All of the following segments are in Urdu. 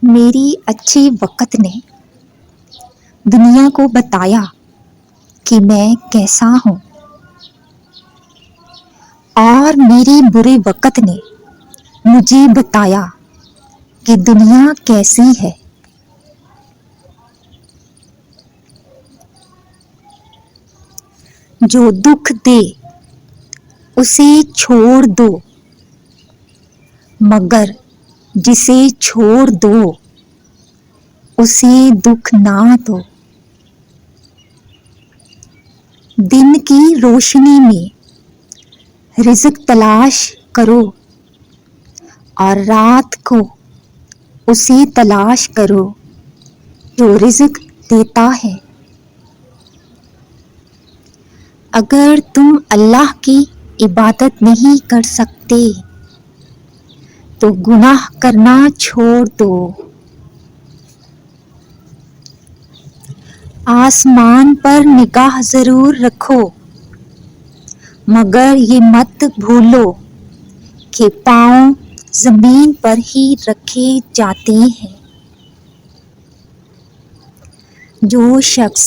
میری اچھے وقت نے دنیا کو بتایا کہ میں کیسا ہوں، اور میرے برے وقت نے مجھے بتایا کہ دنیا کیسی ہے۔ جو دکھ دے اسے چھوڑ دو، مگر جسے چھوڑ دو اسے دکھ نہ دو۔ دن کی روشنی میں رزق تلاش کرو اور رات کو اسے تلاش کرو جو رزق دیتا ہے۔ اگر تم اللہ کی عبادت نہیں کر سکتے تو گناہ کرنا چھوڑ دو۔ آسمان پر نگاہ ضرور رکھو، مگر یہ مت بھولو کہ پاؤں زمین پر ہی رکھے جاتے ہیں۔ جو شخص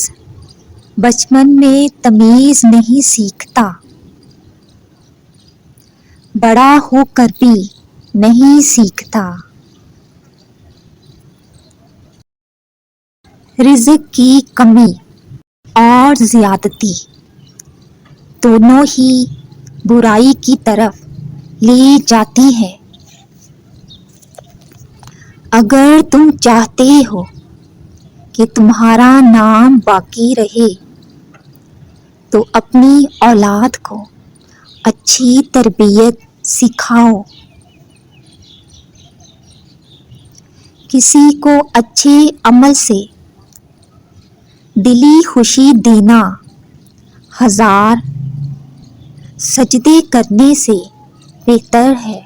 بچپن میں تمیز نہیں سیکھتا، بڑا ہو کر بھی نہیں سیکھتا۔ رزق کی کمی اور زیادتی دونوں ہی برائی کی طرف لے جاتی ہے۔ اگر تم چاہتے ہو کہ تمہارا نام باقی رہے تو اپنی اولاد کو اچھی تربیت سکھاؤ۔ کسی کو اچھے عمل سے دلی خوشی دینا 1000 سجدے کرنے سے بہتر ہے۔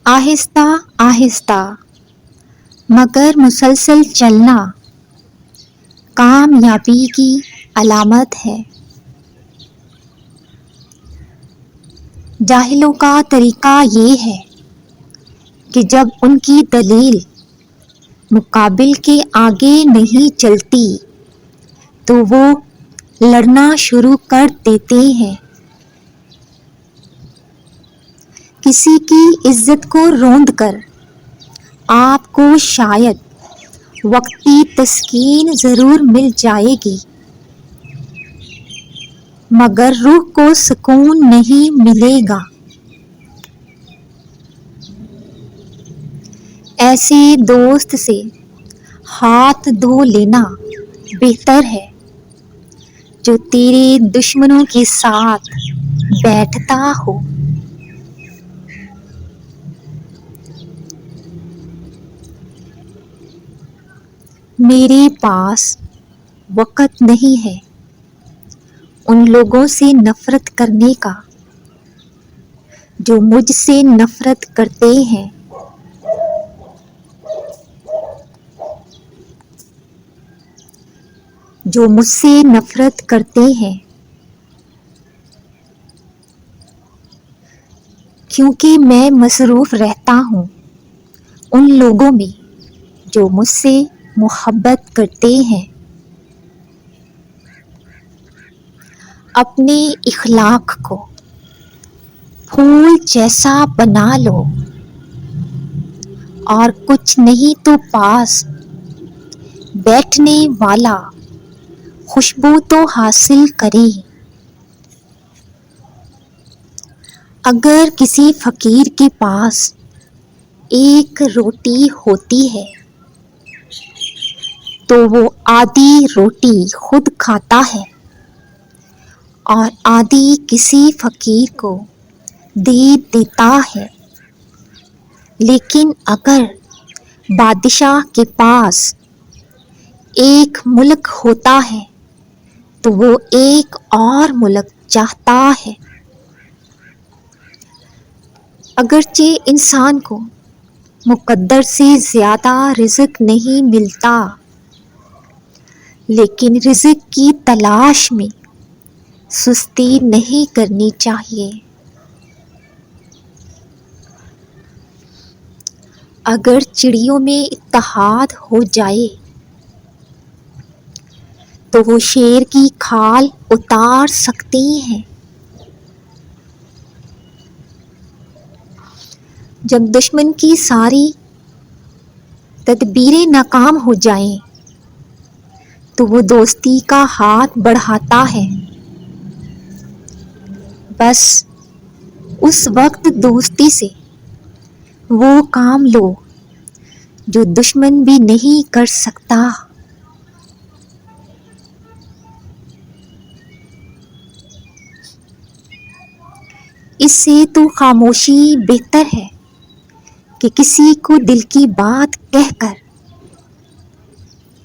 آہستہ آہستہ مگر مسلسل چلنا کامیابی کی علامت ہے۔ جاہلوں کا طریقہ یہ ہے کہ جب ان کی دلیل مقابل کے آگے نہیں چلتی تو وہ لڑنا شروع کر دیتے ہیں۔ کسی کی عزت کو روند کر آپ کو شاید وقتی تسکین ضرور مل جائے گی، مگر روح کو سکون نہیں ملے گا۔ ایسے دوست سے ہاتھ دھو لینا بہتر ہے جو تیرے دشمنوں کے ساتھ بیٹھتا ہو۔ میرے پاس وقت نہیں ہے ان لوگوں سے نفرت کرنے کا جو مجھ سے نفرت کرتے ہیں۔ جو مجھ سے نفرت کرتے ہیں، کیونکہ میں مصروف رہتا ہوں ان لوگوں میں جو مجھ سے محبت کرتے ہیں۔ اپنے اخلاق کو پھول جیسا بنا لو اور کچھ نہیں تو پاس بیٹھنے والا خوشبو تو حاصل کرے۔ اگر کسی فقیر کے پاس ایک روٹی ہوتی ہے تو وہ آدھی روٹی خود کھاتا ہے اور آدھی کسی فقیر کو دے دیتا ہے۔ لیکن اگر بادشاہ کے پاس ایک ملک ہوتا ہے تو وہ ایک اور ملک چاہتا ہے۔ اگرچہ انسان کو مقدر سے زیادہ رزق نہیں ملتا، لیکن رزق کی تلاش میں سستی نہیں کرنی چاہیے۔ اگر چڑیوں میں اتحاد ہو جائے تو وہ شیر کی کھال اتار سکتی ہیں۔ جب دشمن کی ساری تدبیریں ناکام ہو جائیں تو وہ دوستی کا ہاتھ بڑھاتا ہے۔ بس اس وقت دوستی سے وہ کام لو جو دشمن بھی نہیں کر سکتا۔ اس سے تو خاموشی بہتر ہے کہ کسی کو دل کی بات کہہ کر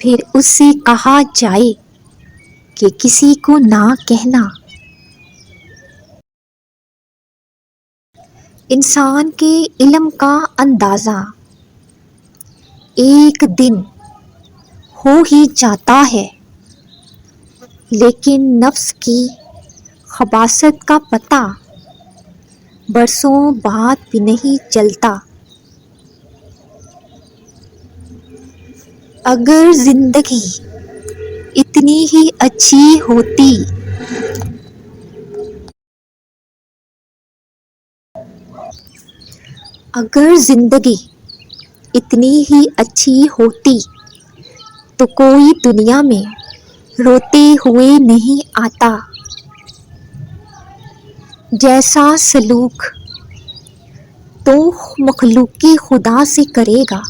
پھر اس سے کہا جائے کہ کسی کو نہ کہنا۔ انسان کے علم کا اندازہ ایک دن ہو ہی جاتا ہے، لیکن نفس کی خباثت کا پتہ برسوں بعد بھی نہیں چلتا۔ اگر زندگی اتنی ہی اچھی ہوتی اگر زندگی اتنی ہی اچھی ہوتی تو کوئی دنیا میں روتے ہوئے نہیں آتا۔ جیسا سلوک تو مخلوق خدا سے کرے گا،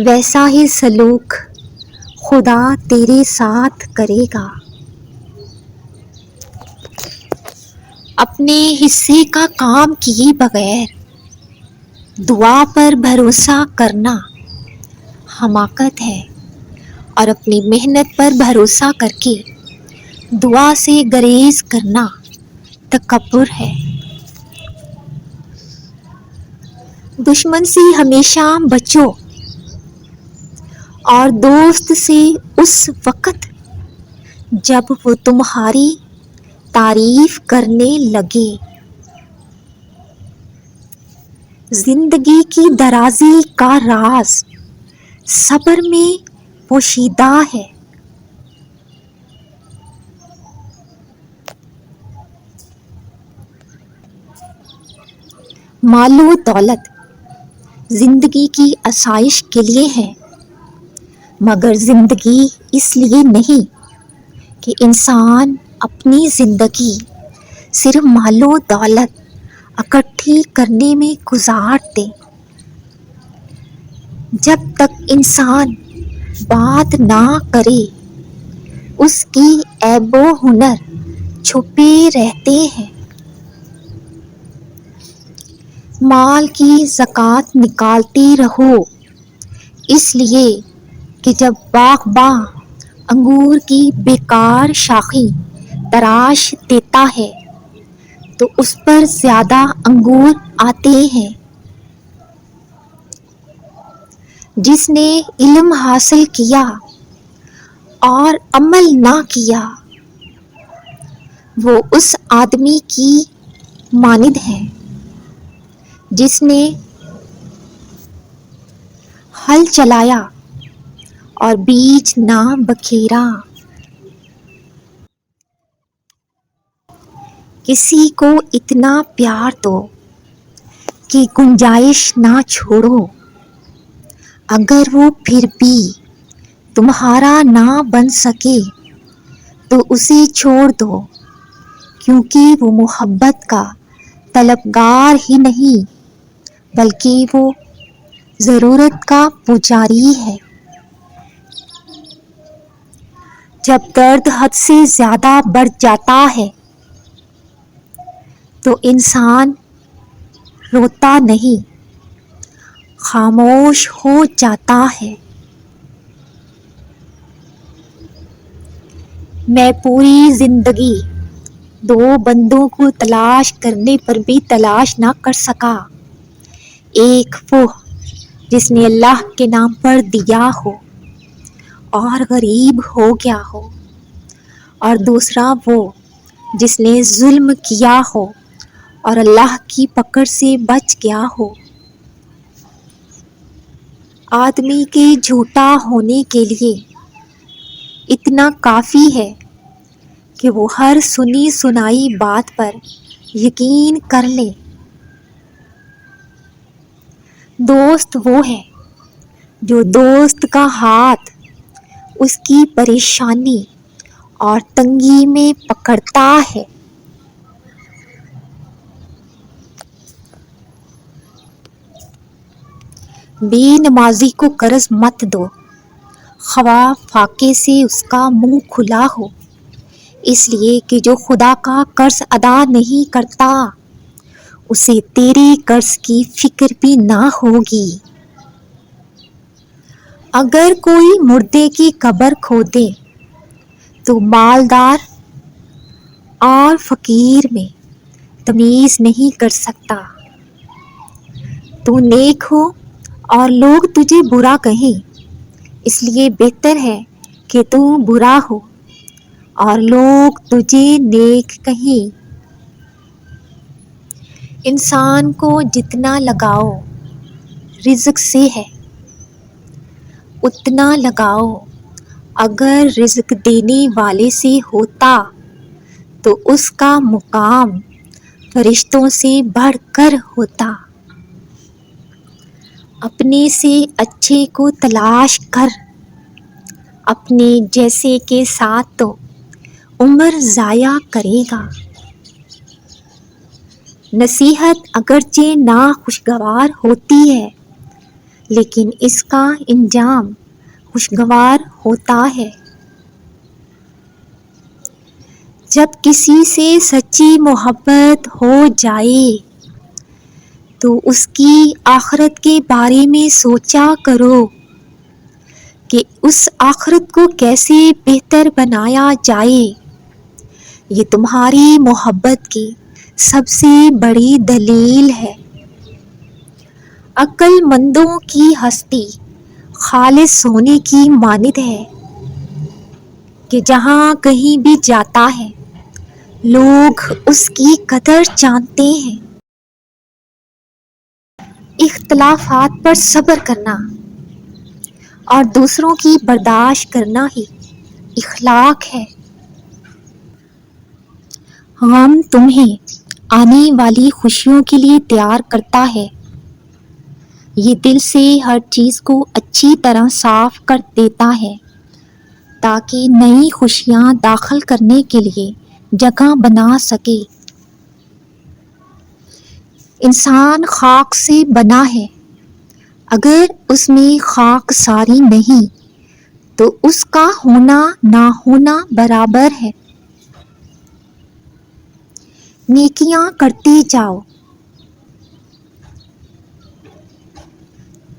ویسا ہی سلوک خدا تیرے ساتھ کرے گا۔ اپنے حصے کا کام کیے بغیر دعا پر بھروسہ کرنا حماقت ہے، اور اپنی محنت پر بھروسہ کر کے دعا سے گریز کرنا تکبر ہے۔ دشمن سے ہمیشہ بچو اور دوست سے اس وقت جب وہ تمہاری تعریف کرنے لگے۔ زندگی کی درازی کا راز صبر میں پوشیدہ ہے۔ مال و دولت زندگی کی آسائش کے لیے ہے، مگر زندگی اس لیے نہیں کہ انسان اپنی زندگی صرف مال و دولت اکٹھی کرنے میں گزار دے۔ جب تک انسان بات نہ کرے اس کی عیب و ہنر چھپے رہتے ہیں۔ مال کی زکوٰۃ نکالتے رہو، اس لیے کہ جب باغباں انگور کی بیکار شاخیں تراش دیتا ہے تو اس پر زیادہ انگور آتے ہیں۔ جس نے علم حاصل کیا اور عمل نہ کیا وہ اس آدمی کی مانند ہے جس نے ہل چلایا اور بیج نہ بکھیرا۔ کسی کو اتنا پیار دو کہ گنجائش نہ چھوڑو، اگر وہ پھر بھی تمہارا نہ بن سکے تو اسے چھوڑ دو، کیونکہ وہ محبت کا طلبگار ہی نہیں بلکہ وہ ضرورت کا پجاری ہے۔ جب درد حد سے زیادہ بڑھ جاتا ہے تو انسان روتا نہیں، خاموش ہو جاتا ہے۔ میں پوری زندگی دو بندوں کو تلاش کرنے پر بھی تلاش نہ کر سکا، ایک وہ جس نے اللہ کے نام پر دیا ہو اور غریب ہو گیا ہو، اور دوسرا وہ جس نے ظلم کیا ہو اور اللہ کی پکڑ سے بچ گیا ہو۔ آدمی کے جھوٹا ہونے کے لیے اتنا کافی ہے کہ وہ ہر سنی سنائی بات پر یقین کر لے۔ دوست وہ ہے جو دوست کا ہاتھ اس کی پریشانی اور تنگی میں پکڑتا ہے۔ بے نمازی کو قرض مت دو، خواہ فاقے سے اس کا منہ کھلا ہو، اس لیے کہ جو خدا کا قرض ادا نہیں کرتا اسے تیرے قرض کی فکر بھی نہ ہوگی۔ اگر کوئی مردے کی قبر کھودے تو مالدار اور فقیر میں تمیز نہیں کر سکتا۔ تو نیک ہو اور لوگ تجھے برا کہیں، اس لیے بہتر ہے کہ تو برا ہو اور لوگ تجھے نیک کہیں۔ انسان کو جتنا لگاؤ رزق سے ہے اتنا لگاؤ اگر رزق دینے والے سے ہوتا تو اس کا مقام فرشتوں سے بڑھ کر ہوتا۔ اپنے سے اچھے کو تلاش کر، اپنے جیسے کے ساتھ تو عمر ضائع کرے گا۔ نصیحت اگرچہ ناخوشگوار ہوتی ہے لیکن اس کا انجام خوشگوار ہوتا ہے۔ جب کسی سے سچی محبت ہو جائے تو اس کی آخرت کے بارے میں سوچا کرو کہ اس آخرت کو کیسے بہتر بنایا جائے۔ یہ تمہاری محبت کی سب سے بڑی دلیل ہے۔ عقل مندوں کی ہستی خالص سونے کی مانند ہے کہ جہاں کہیں بھی جاتا ہے لوگ اس کی قدر جانتے ہیں۔ اختلافات پر صبر کرنا اور دوسروں کی برداشت کرنا ہی اخلاق ہے۔ غم تمہیں آنے والی خوشیوں کے لیے تیار کرتا ہے۔ یہ دل سے ہر چیز کو اچھی طرح صاف کر دیتا ہے تاکہ نئی خوشیاں داخل کرنے کے لیے جگہ بنا سکے۔ انسان خاک سے بنا ہے، اگر اس میں خاک ساری نہیں تو اس کا ہونا نہ ہونا برابر ہے۔ نیکیاں کرتے جاؤ،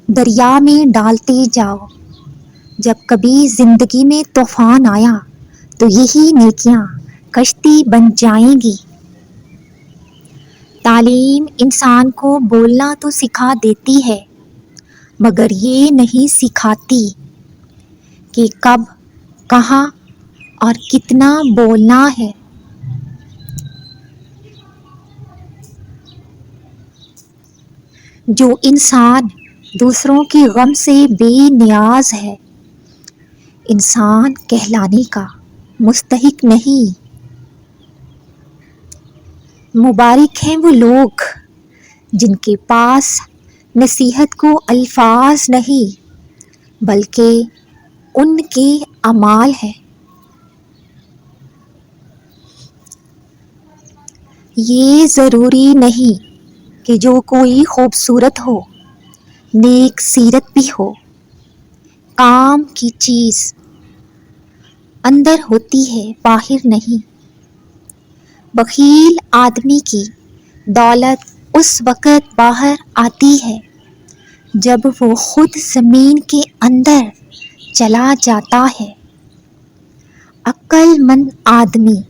دریا میں ڈالتے جاؤ۔ جب کبھی زندگی میں طوفان آیا تو یہی نیکیاں کشتی بن جائیں گی۔ تعلیم انسان کو بولنا تو سکھا دیتی ہے مگر یہ نہیں سکھاتی کہ کب، کہاں اور کتنا بولنا ہے۔ جو انسان دوسروں کے غم سے بے نیاز ہے انسان کہلانے کا مستحق نہیں۔ مبارک ہیں وہ لوگ جن کے پاس نصیحت کو الفاظ نہیں بلکہ ان کے اعمال ہیں۔ یہ ضروری نہیں کہ جو کوئی خوبصورت ہو، نیک سیرت بھی ہو، کام کی چیز اندر ہوتی ہے باہر نہیں۔ بخیل آدمی کی دولت اس وقت باہر آتی ہے جب وہ خود زمین کے اندر چلا جاتا ہے۔ عقل مند آدمی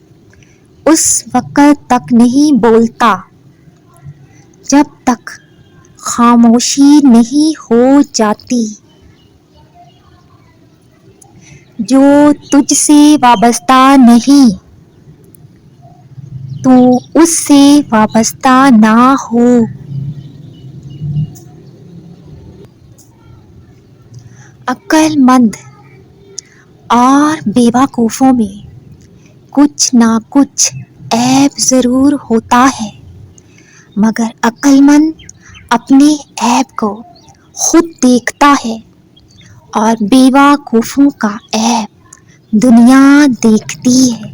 اس وقت تک نہیں بولتا جب تک خاموشی نہیں ہو جاتی۔ جو تجھ سے وابستہ نہیں تو اس سے وابستہ نہ ہو۔ عقل مند اور بیوقوفوں میں کچھ نہ کچھ عیب ضرور ہوتا ہے، مگر عقل مند اپنے عیب کو خود دیکھتا ہے اور بیوقوفوں کا عیب دنیا دیکھتی ہے۔